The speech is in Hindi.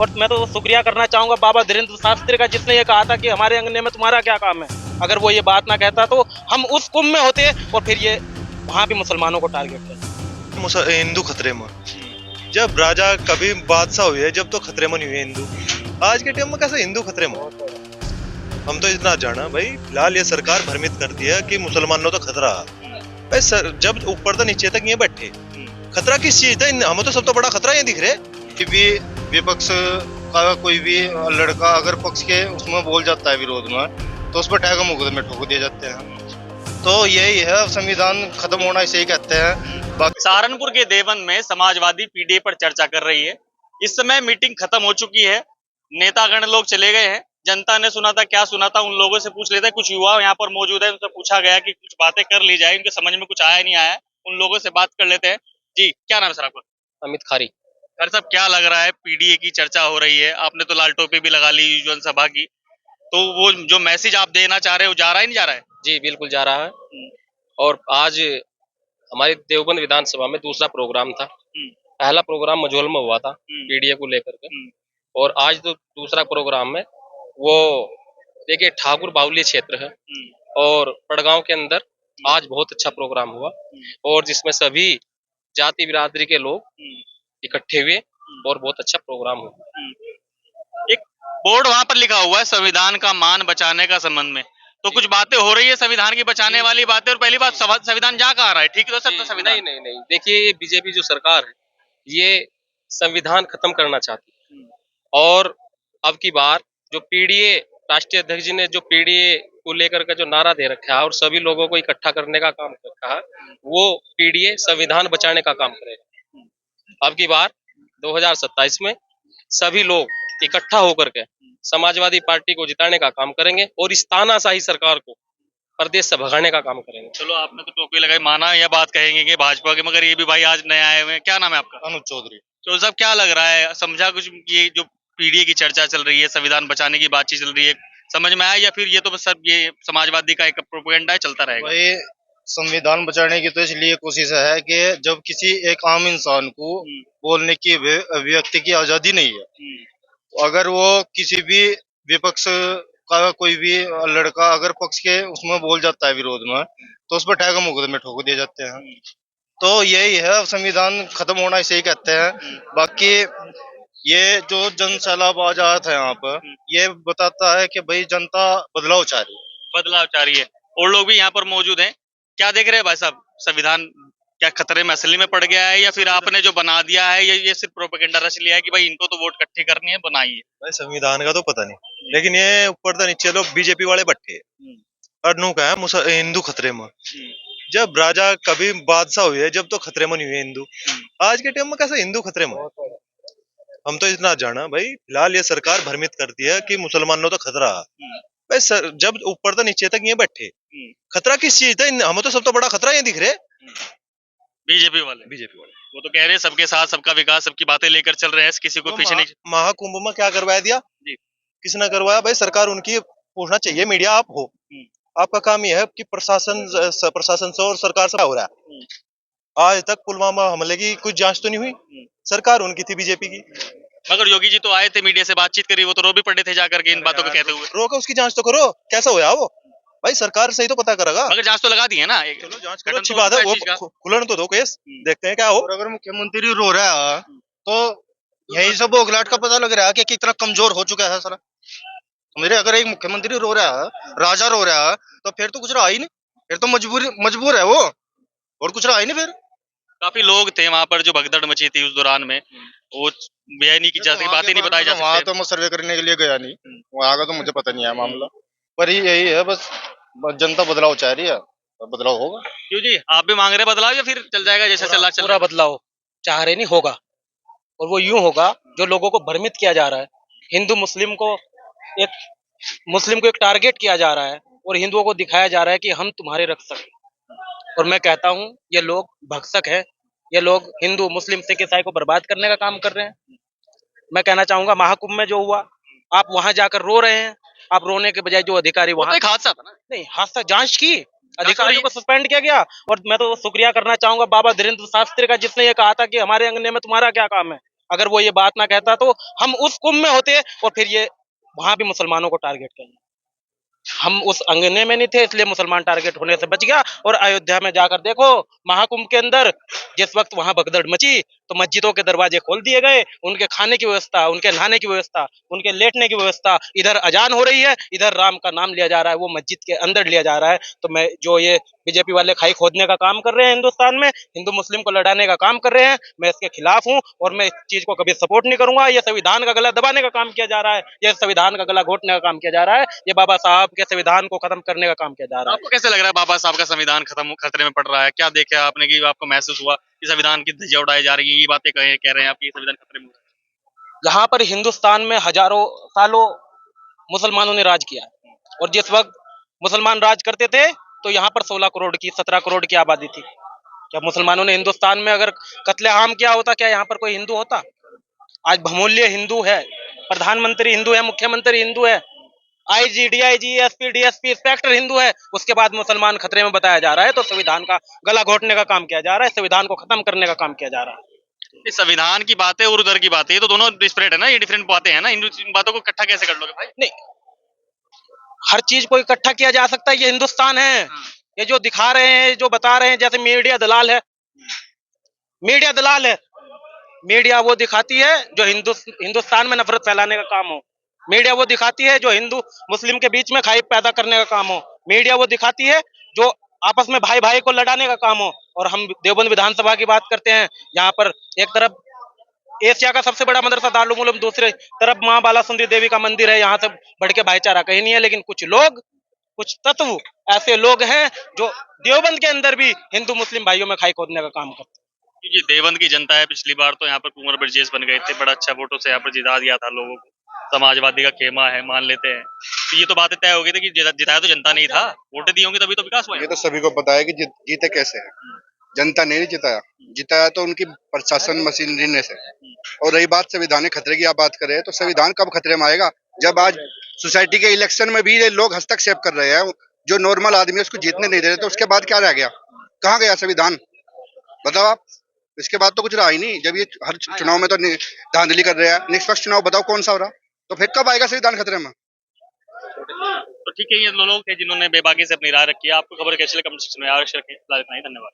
और मैं तो शुक्रिया करना चाहूंगा बाबा धीरेन्द्र शास्त्री का, जिसने ये कहा था कि हमारे अंगने में तुम्हारा क्या काम है। अगर वो ये बात ना कहता तो हम उस कुंभ में होते और फिर ये वहां भी मुसलमानों को टारगेट करते। हिंदू खतरे में जब राजा कभी बादशाह हुए जब तो खतरे में नहीं हुए हिंदू। आज के टाइम में कैसे हिंदू खतरे में। हम तो इतना जाना भाई, फिलहाल ये सरकार भ्रमित करती है कि मुसलमानों तो खतरा है भाई। सर जब ऊपर तो नीचे तक ये बैठे, खतरा किस चीज था? हमें तो सब तो बड़ा खतरा ये दिख रहा है कि भी विपक्ष का कोई भी लड़का अगर पक्ष के उसमें बोल जाता है विरोध में, तो उस पर टैग मुकदमे ठोक दिए जाते हैं। तो यही है, संविधान खत्म होना इसे ही कहते हैं। सहारनपुर के देवन में समाजवादी पीडीए पर चर्चा कर रही है। इस समय मीटिंग खत्म हो चुकी है, नेतागण लोग चले गए हैं। जनता ने सुना था, क्या सुना था उन लोगों से पूछ लेते हैं। कुछ युवा यहाँ पर मौजूद है, उनसे पूछा गया कि कुछ बातें कर ली जाए, उनके समझ में कुछ आया नहीं आया। उन लोगों से बात कर लेते हैं। जी, क्या नाम है सर आपका? अमित खारी। सर साहब, क्या लग रहा है, पीडीए की चर्चा हो रही है, आपने तो लाल टोपी भी लगा ली जनसभा की, तो वो जो मैसेज आप देना चाह रहे हो जा रहा है नहीं जा रहा है? जी बिल्कुल जा रहा है। और आज हमारी देवबंद विधानसभा में दूसरा प्रोग्राम था। पहला प्रोग्राम मझोल में हुआ था पीडीए को लेकर के, और आज तो दूसरा प्रोग्राम में वो देखिए ठाकुर बाहुल्य क्षेत्र है और पड़गांव के अंदर आज बहुत अच्छा प्रोग्राम हुआ, और जिसमें सभी जाति बिरादरी के लोग इकट्ठे हुए और बहुत अच्छा प्रोग्राम हुआ। एक बोर्ड वहां पर लिखा हुआ है संविधान का मान बचाने का संबंध में, तो कुछ बातें हो रही है संविधान की बचाने वाली बातें। और पहली बात, संविधान जा कहाँ रहा है? ठीक है तो सब संविधान नहीं नहीं नहीं, देखिए ये बीजेपी जो सरकार है ये संविधान खत्म करना चाहती है। और अब की बार जो पीडीए राष्ट्रीय अध्यक्ष जी ने जो पीडीए को लेकर के जो नारा दे रखा है और सभी लोगों को इकट्ठा करने का काम कर रखा है, वो पीडीए संविधान बचाने का काम करेगा। अब की बार 2027 में सभी लोग इकट्ठा होकर के समाजवादी पार्टी को जिताने का काम करेंगे और इस तानाशाही सरकार को प्रदेश से भगाने का काम करेंगे। चलो, आपने तो टोपी लगाई, माना यह बात कहेंगे कि भाजपा के, मगर ये भी भाई आज नए आए हुए हैं। क्या नाम है आपका? अनुज चौधरी। तो साहब, क्या लग रहा है, समझा कुछ? ये जो पीडीए की चर्चा चल रही है, संविधान बचाने की बातचीत चल रही है, समझ में आया या फिर ये तो बस सब ये समाजवादी का एक प्रोपेगेंडा है, चलता रहेगा? भाई, संविधान बचाने की तो इसलिए कोशिश है कि जब किसी एक आम इंसान को बोलने की अभिव्यक्ति की आजादी नहीं है, तो अगर वो किसी भी विपक्ष का कोई भी लड़का अगर पक्ष के उसमें बोल जाता है विरोध में, तो उस पर टैग मुकदमे ठोक दिए जाते हैं। तो यही है, संविधान खत्म होना इसे ही कहते हैं। बाकी ये जो जन सैलाब आज आया था यहाँ पर, ये बताता है कि भाई जनता बदलाव चाह रही है। बदलाव चाह रही है, और लोग भी यहाँ पर मौजूद हैं। क्या देख रहे हैं भाई साहब, संविधान क्या खतरे में असली में पड़ गया है, या फिर आपने जो बना दिया है ये सिर्फ प्रोपेगेंडा रच लिया है कि भाई इनको तो वोट इकट्ठी करनी है, बनाइए? भाई संविधान का तो पता नहीं, लेकिन ये ऊपर तो नीचे लोग बीजेपी वाले बैठे और नू का है हिंदू खतरे में। जब राजा कभी बादशाह हुए जब तो खतरे में नहीं हुए हिंदू। आज के टाइम में कैसे हिंदू खतरे में। हम तो इतना जाना भाई, फिलहाल ये सरकार भ्रमित करती है कि मुसलमानों तो खतरा है भाई। सर जब ऊपर तो नीचे तक ये बैठे, खतरा किस चीज था? हमें तो सब तो बड़ा खतरा ये दिख रहा है बीजेपी वाले वो तो कह रहे हैं सबके साथ सबका विकास, सबकी बातें लेकर चल रहे हैं, किसी को तो पीछे नहीं। महाकुंभ में क्या करवाया दिया जी। किसने करवाया भाई? सरकार उनकी पूछना चाहिए। मीडिया आप हो, आपका काम ये है कि प्रशासन से और सरकार से हो रहा है। आज तक पुलवामा हमले की कुछ जांच तो नहीं हुई, सरकार उनकी थी बीजेपी की। मगर योगी जी तो आए थे, मीडिया से बातचीत करी, वो तो रो भी पड़े थे जाकर के इन बातों को कहते हुए। रोको, उसकी जांच तो करो, कैसा होया वो भाई? सरकार सही तो पता करेगा। मगर जांच तो लगा दी है ना, चलो जांच करो, अच्छी बात है, वो खुलन तो दो केस, देखते हैं क्या हो। और अगर मुख्यमंत्री रो रहा है तो यही सब बोगलाट का पता लग रहा है कि कितना कमजोर हो चुका है सारा। मेरे अगर एक मुख्यमंत्री रो रहा है, राजा रो रहा है, तो फिर तो कुछ रहा ही नहीं, फिर तो मजबूर है वो, और कुछ रहा ही नहीं फिर। काफी लोग थे वहां पर, जो भगदड़ मची थी उस दौरान में, वो बयानी की जा सकती, बातें नहीं बताई जा सकती। वहां तो मैं सर्वे करने के लिए गया नहीं, वहां का तो मुझे पता नहीं है मामला, पर यही है बस, जनता बदलाव चाह रही है, बदलाव होगा। क्यों जी, आप भी मांग रहे बदलाव, या फिर चल जाएगा जैसा चल पूरा बदलाव चाह रहे नहीं होगा, और वो यूं होगा जो लोगों को भ्रमित किया जा रहा है। हिंदू मुस्लिम को एक टारगेट किया जा रहा है, और हिंदुओं को दिखाया जा रहा है कि हम तुम्हारे रक्षक हैं। और मैं कहता हूं ये लोग भक्षक हैं, ये लोग हिंदू मुस्लिम सिख ईसाई को बर्बाद करने का काम कर रहे हैं। मैं कहना चाहूंगा महाकुंभ में जो हुआ, आप वहां जाकर रो रहे हैं, आप रोने के बजाय जो अधिकारी वहां, एक हादसा था ना? नहीं, हादसा जांच की, अधिकारियों को सस्पेंड किया गया। और मैं तो शुक्रिया करना चाहूंगा बाबा धीरेन्द्र शास्त्री का, जिसने ये कहा था कि हमारे अंगने में तुम्हारा क्या काम है। अगर वो ये बात ना कहता तो हम उस कुंभ में होते और फिर ये वहां भी मुसलमानों को टारगेट करना। हम उस अंगने में नहीं थे, इसलिए मुसलमान टारगेट होने से बच गया। और अयोध्या में जाकर देखो, महाकुंभ के अंदर जिस वक्त वहां भगदड़ मची तो मस्जिदों के दरवाजे खोल दिए गए, उनके खाने की व्यवस्था, उनके नहाने की व्यवस्था, उनके लेटने की व्यवस्था, इधर अजान हो रही है, इधर राम का नाम लिया जा रहा है, वो मस्जिद के अंदर लिया जा रहा है। तो मैं जो ये बीजेपी वाले खाई खोदने का काम कर रहे हैं हिंदुस्तान में, हिंदू मुस्लिम को लड़ाने का काम कर रहे हैं, मैं इसके खिलाफ हूँ और मैं इस चीज को कभी सपोर्ट नहीं करूंगा। ये संविधान का गला दबाने का काम किया जा रहा है, ये संविधान का गला घोटने का काम किया जा रहा है, ये बाबा साहब के संविधान को खत्म करने का काम किया जा रहा है। आपको कैसे लग रहा है बाबा साहब का संविधान खतरे में पड़ रहा है? क्या देखा आपने कि आपको महसूस हुआ कि संविधान की धज्जियां उड़ाई जा रही है, ये बातें कह रहे हैं आप कि संविधान खतरे में हो रहा है? यहाँ पर हिंदुस्तान में हजारों सालों मुसलमानों ने राज किया है, और जिस वक्त मुसलमान राज करते थे तो यहाँ पर 16 करोड़ की 17 करोड़ की आबादी थी। क्या मुसलमानों ने हिंदुस्तान में अगर कत्लेआम किया होता, क्या यहाँ पर कोई हिंदू होता? आज बहुमूल्य हिंदू है, प्रधानमंत्री हिंदू है, मुख्यमंत्री हिंदू है, IG, DIG, SP, DSP, inspector Hindu है, उसके बाद मुसलमान खतरे में बताया जा रहा है। तो संविधान का गला घोटने का काम किया जा रहा है, संविधान को खत्म करने का काम किया जा रहा है। इस संविधान की बातें और उधर की बातें, ये तो दोनों डिफरेंट है ना, ये डिफरेंट बातें हैं ना, इन बातों को इकट्ठा कैसे कर लोगे भाई? नहीं, हर चीज को इकट्ठा किया जा सकता है, ये हिंदुस्तान है। ये जो दिखा रहे हैं, जो बता रहे हैं, जैसे मीडिया दलाल है, मीडिया दलाल है। मीडिया वो दिखाती है जो हिंदुस्तान में नफरत फैलाने का काम हो। मीडिया वो दिखाती है जो हिंदू मुस्लिम के बीच में खाई पैदा करने का काम हो। मीडिया वो दिखाती है जो आपस में भाई भाई को लड़ाने का काम हो। और हम देवबंद विधानसभा की बात करते हैं, यहाँ पर एक तरफ एशिया का सबसे बड़ा मदरसा दारुल उलूम, दूसरे तरफ माँ बाला सुंदरी देवी का मंदिर है। यहाँ से बढ़ के भाईचारा कहीं नहीं है। लेकिन कुछ लोग, कुछ तत्व ऐसे लोग हैं जो देवबंद के अंदर भी हिंदू मुस्लिम भाइयों में खाई खोदने का काम करते हैं। क्योंकि देवबंद की जनता है, पिछली बार तो यहाँ पर कुंवर ब्रिजेश बन गए थे, बड़ा अच्छा वोटों से यहाँ पर जिता दिया था लोगों को, समाजवादी का खेमा है मान लेते हैं। तो ये तो बातें तय हो गई थी कि जिताया तो जनता नहीं था, वोटें दी होंगी तभी तो विकास हुआ है। ये तो सभी को पता है कि जीते कैसे है। जनता ने नहीं जिताया, जिताया तो उनकी प्रशासन मशीनरी ने से। और रही बात संविधान खतरे की, आप बात करें तो संविधान कब खतरे में आएगा? जब आज सोसाइटी के इलेक्शन में भी ये लोग हस्तक्षेप कर रहे हैं, जो नॉर्मल आदमी है उसको जीतने नहीं दे रहे, तो उसके बाद क्या रह गया? कहाँ गया संविधान? बताओ आप। इसके बाद तो कुछ रहा ही नहीं। जब ये हर चुनाव में तो धांधली कर रहे हैं, निष्पक्ष चुनाव बताओ कौन सा हो रहा, तो फिर कब आएगा संविधान खतरे में? तो ठीक है, ये लोग थे जिन्होंने बेबाकी से अपनी राय रखी है। आपको खबर कैसी लगी कमेंट सेक्शन में अवश्य रखें। इतना ही, धन्यवाद।